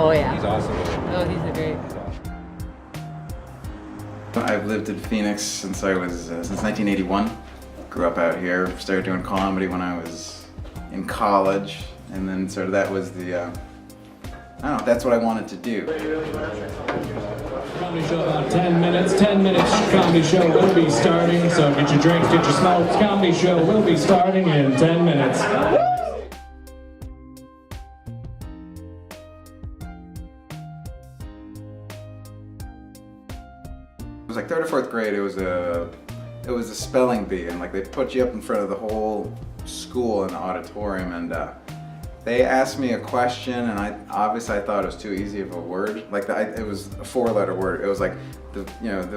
Oh yeah. He's awesome. Oh, he's a great. I've lived in Phoenix since I was since 1981. Grew up out here. Started doing comedy when I was in college, and then sort of that was the I don't know. That's what I wanted to do. Comedy show about 10 minutes. 10 minutes. Comedy show will be starting. So get your drinks, get your smokes. Comedy show will be starting in 10 minutes. It was like 3rd or 4th grade. It was a spelling bee, and like they put you up in front of the whole school in the auditorium, and they asked me a question, and I thought it was too easy of a word. Like it was a 4-letter word. It was like the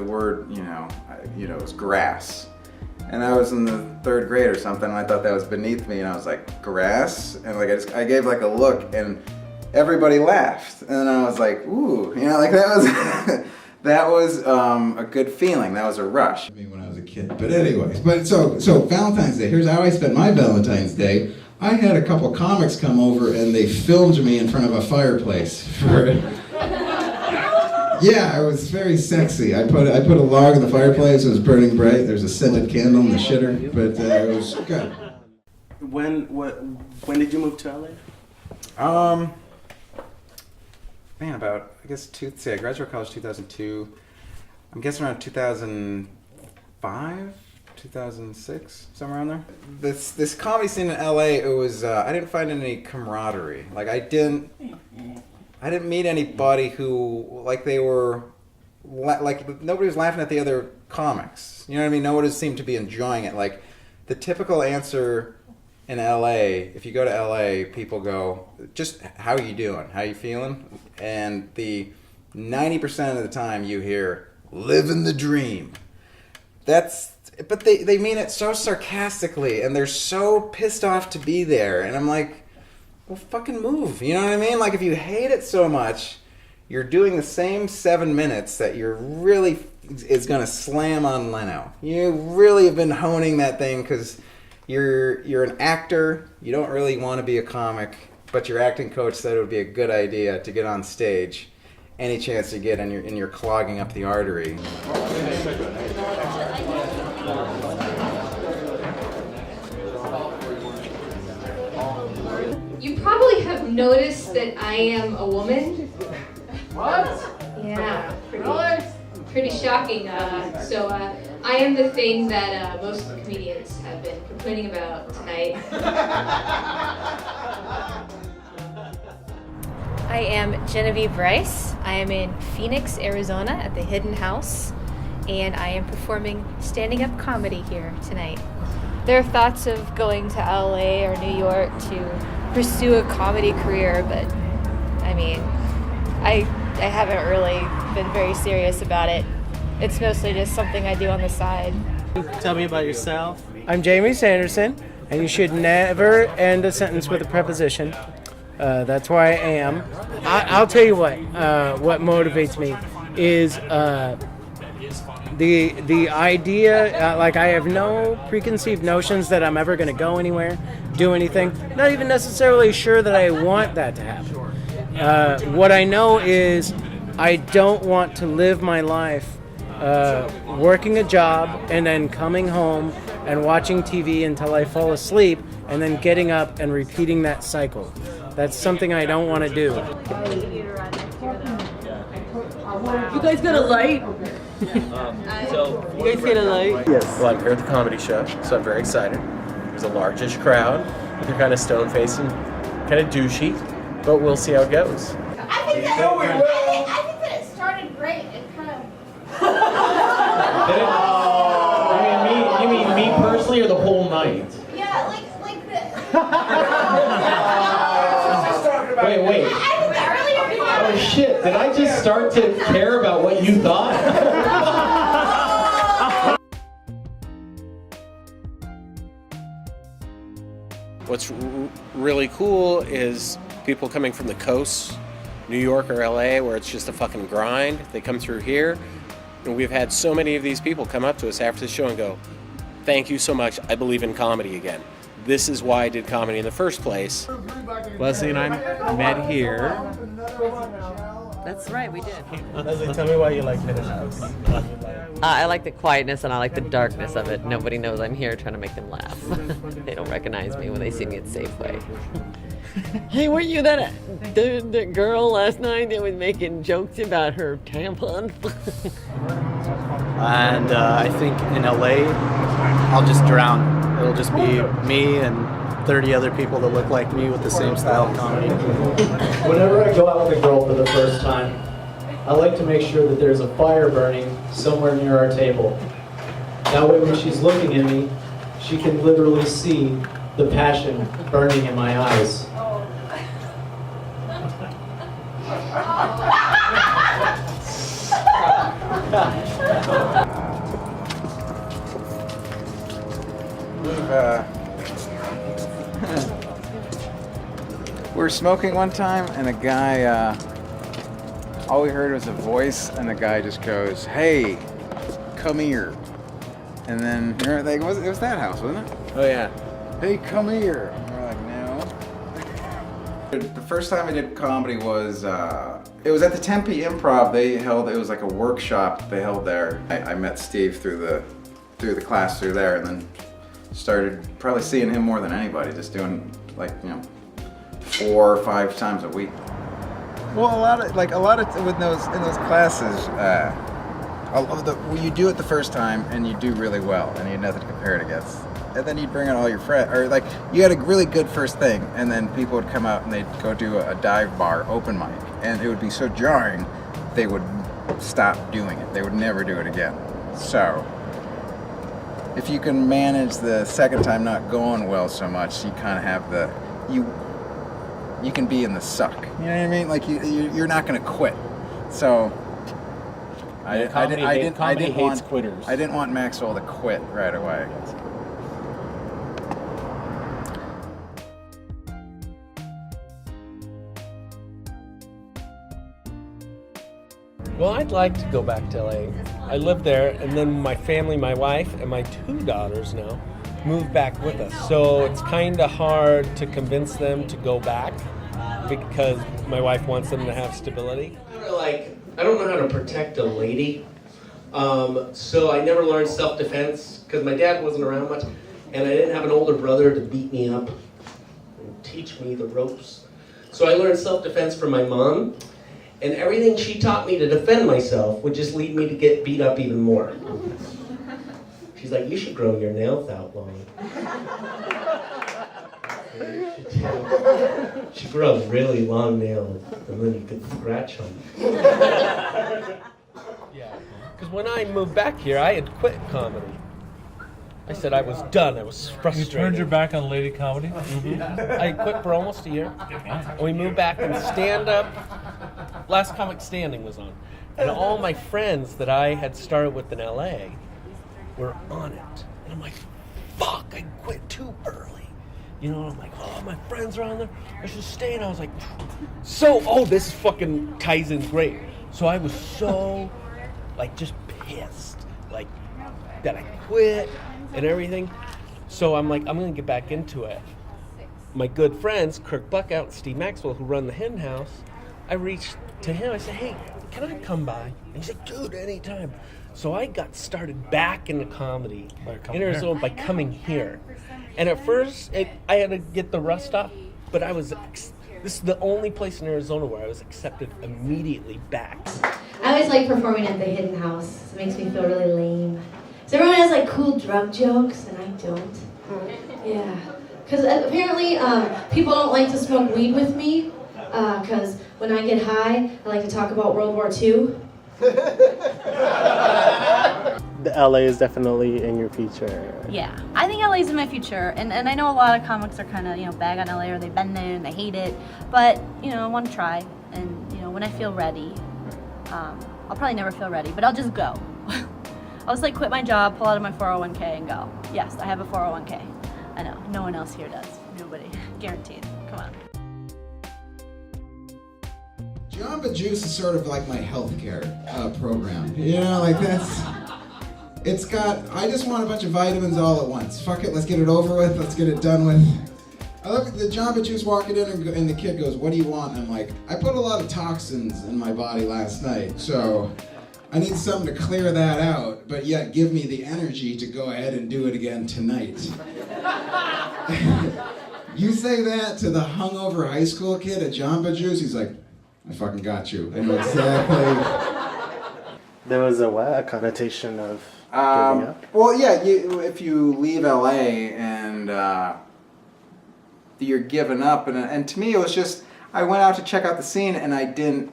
word it was grass, and I was in the 3rd grade or something, and I thought that was beneath me, and I was like, grass, and like I gave like a look, and everybody laughed, and I was like, ooh, like that was. That was a good feeling. That was a rush. I mean, when I was a kid. But anyways, so Valentine's Day. Here's how I spent my Valentine's Day. I had a couple comics come over and they filmed me in front of a fireplace. Yeah, it was very sexy. I put a log in the fireplace. It was burning bright. There's a scented candle in the shitter, but it was good. When did you move to LA? Man, about, I guess, I graduated college 2002. I'm guessing around 2005, 2006, somewhere around there. This comedy scene in LA, it was, I didn't find any camaraderie. Like, I didn't meet anybody who, like, they were, like, nobody was laughing at the other comics. You know what I mean? Nobody seemed to be enjoying it. Like, the typical answer in LA, if you go to LA, people go, just how are you doing? How you feeling? And the 90% of the time you hear, living the dream. But they mean it so sarcastically, and they're so pissed off to be there. And I'm like, well, fucking move. You know what I mean? Like, if you hate it so much, you're doing the same 7 minutes that you're really is going to slam on Leno. You really have been honing that thing because you're an actor, you don't really want to be a comic, but your acting coach said it would be a good idea to get on stage any chance you get, and you're clogging up the artery. You probably have noticed that I am a woman. What? Yeah, pretty shocking. So I am the thing that most of the comedians have been complaining about tonight. I am Genevieve Rice. I am in Phoenix, Arizona at the Hidden House, and I am performing stand-up comedy here tonight. There are thoughts of going to LA or New York to pursue a comedy career, but I mean, I haven't really been very serious about it. It's mostly just something I do on the side. Tell me about yourself. I'm Jamie Sanderson, and you should never end a sentence with a preposition. That's why I am. I'll tell you what motivates me is the idea, like I have no preconceived notions that I'm ever going to go anywhere, do anything. Not even necessarily sure that I want that to happen. What I know is I don't want to live my life working a job and then coming home and watching TV until I fall asleep and then getting up and repeating that cycle. That's something I don't want to do. You guys got a light? You guys get a light? Yes. Well, I'm here at the comedy show, so I'm very excited. There's a largish crowd. They're kind of stone-faced and kind of douchey, but we'll see how it goes. I think that it started great. It kind of. You mean me personally or the whole night? Yeah, like the. Wait. I think the earlier part. Oh shit, did I just start to care about what you thought? What's really cool is people coming from the coast, New York or LA, where it's just a fucking grind. They come through here, and we've had so many of these people come up to us after the show and go, "Thank you so much, I believe in comedy again." this is why I did comedy in the first place. Leslie and I met here. That's right, we did. Leslie, tell me why you like Hidden House. I like the quietness and I like the darkness of it. Nobody knows I'm here trying to make them laugh. They don't recognize me when they see me at Safeway. Hey, weren't you that the girl last night that was making jokes about her tampon? And I think in LA, I'll just drown. It'll just be me and 30 other people that look like me with the same style of comedy. Whenever I go out with a girl for the first time, I like to make sure that there's a fire burning somewhere near our table. That way when she's looking at me, she can literally see the passion burning in my eyes. We were smoking one time, and a guy, all we heard was a voice, and the guy just goes, "Hey, come here." And then, it was that house, wasn't it? Oh yeah. "Hey, come here." And we're like, "No." The first time I did comedy was, it was at the Tempe Improv. It was like a workshop they held there. I met Steve through the class through there, and then started probably seeing him more than anybody, just doing 4 or 5 times a week. Well, a lot of in those classes, you do it the first time and you do really well and you have nothing to compare it against. And then you'd bring out all your friends, or you had a really good first thing, and then people would come out and they'd go do a dive bar open mic, and it would be so jarring, they would stop doing it. They would never do it again. So, if you can manage the second time not going well so much, you kind of have you can be in the suck. You know what I mean? Like you're not going to quit. So I didn't want Maxwell to quit right away. Well, I'd like to go back to LA. I lived there, and then my family, my wife, and my 2 daughters now moved back with us. So it's kind of hard to convince them to go back because my wife wants them to have stability. I don't know how to protect a lady, so I never learned self-defense because my dad wasn't around much, and I didn't have an older brother to beat me up and teach me the ropes. So I learned self-defense from my mom. And everything she taught me to defend myself would just lead me to get beat up even more. She's like, "You should grow your nails out long." She grows really long nails, and then you could scratch them. Yeah, because when I moved back here, I had quit comedy. I said I was done. I was frustrated. You turned your back on lady comedy? Mm-hmm. I quit for almost a year. And we moved back and stand-up. Last Comic Standing was on. And all my friends that I had started with in LA were on it. And I'm like, fuck, I quit too early. You know, I'm like, oh, my friends are on there. I should stay. And I was like, this fucking ties in great. So I was so, just pissed. That I quit and everything. So I'm like, I'm going to get back into it. My good friends, Kirk Buckout and Steve Maxwell, who run the Hen House, I reached to him. I said, "Hey, can I come by?" And he said, "Dude, anytime." So I got started back into comedy in Arizona by coming here. And at first, I had to get the rust off, but this is the only place in Arizona where I was accepted immediately back. I always like performing at the Hidden House. It makes me feel really lame. So everyone has cool drug jokes, and I don't. Yeah. Because apparently people don't like to smoke weed with me, because when I get high, I like to talk about World War II. The LA is definitely in your future. Yeah, I think LA is in my future, and I know a lot of comics are kind of bag on LA, or they've been there and they hate it, but I want to try, and when I feel ready, I'll probably never feel ready, but I'll just go. I'll just quit my job, pull out of my 401k, and go. Yes, I have a 401k. I know, no one else here does. Nobody, guaranteed. Come on. Jamba Juice is sort of like my healthcare program. That's It's got, I just want a bunch of vitamins all at once. Fuck it, let's get it over with, let's get it done with. I look at the Jamba Juice walking in and the kid goes, what do you want? And I'm like, I put a lot of toxins in my body last night, so I need something to clear that out, but yet give me the energy to go ahead and do it again tonight. You say that to the hungover high school kid at Jamba Juice, he's like, I fucking got you. I know exactly. There was a connotation of giving up? Well, yeah, if you leave LA and you're giving up, and to me it was just, I went out to check out the scene and I didn't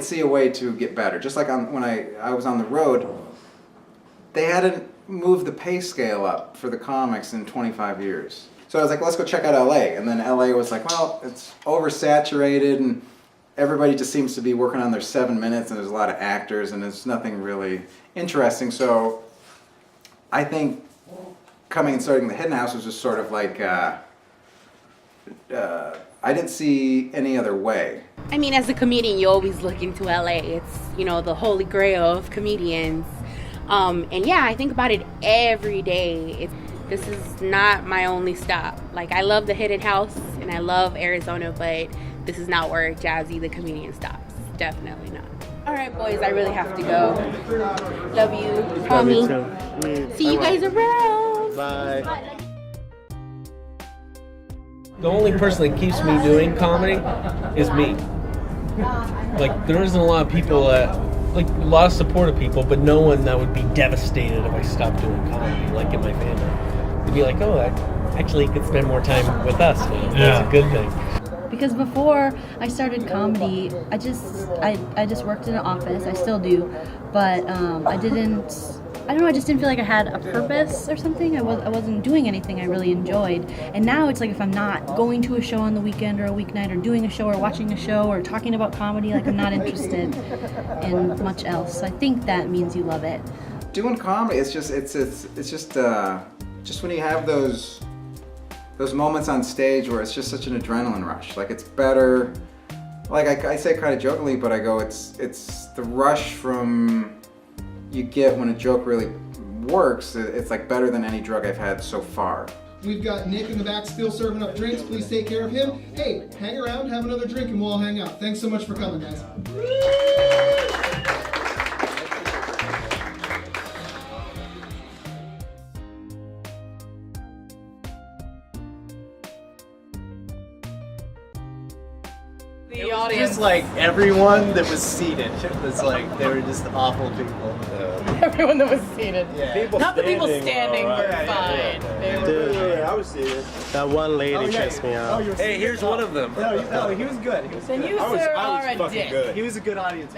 see a way to get better. Just like when I was on the road, they hadn't moved the pay scale up for the comics in 25 years. So I was like, let's go check out LA. And then LA was like, well, it's oversaturated and everybody just seems to be working on their 7 minutes and there's a lot of actors and it's nothing really interesting. So I think coming and starting the Hidden House was just sort of like, I didn't see any other way. I mean, as a comedian, you always look into LA. It's, you know, the holy grail of comedians. And yeah, I think about it every day. This is not my only stop. Like, I love the Hidden House and I love Arizona, but this is not where Jazzy the comedian stops. Definitely not. All right, boys, I really have to go. Love you. Call me. See you guys around. Bye. The only person that keeps me doing comedy is me. Like, there isn't a lot of people like a lot of supportive people, but no one that would be devastated if I stopped doing comedy, like in my family. They'd be like, oh, actually you could spend more time with us now. That's a good thing. Because before I started comedy, I just worked in an office. I still do, but I don't know, I just didn't feel like I had a purpose or something. I wasn't doing anything I really enjoyed. And now it's like if I'm not going to a show on the weekend or a weeknight or doing a show or watching a show or talking about comedy, like I'm not interested in much else. So I think that means you love it. Doing comedy, it's just when you have those moments on stage where it's just such an adrenaline rush. Like, it's better, like I say kind of jokingly, but I go, it's the rush from you get when a joke really works. It's like better than any drug I've had so far. We've got Nick in the back still serving up drinks. Please take care of him. Hey, hang around, have another drink, and we'll all hang out. Thanks so much for coming, guys. The audience, just like everyone that was seated, it was like they were just awful people. Everyone that was seated. Yeah. Not the people standing were fine. Dude, I was seated. That one lady chased me out. Hey, here's one of them. No, he was good. He was Then good. you, sir, are a dick. He was a good audience.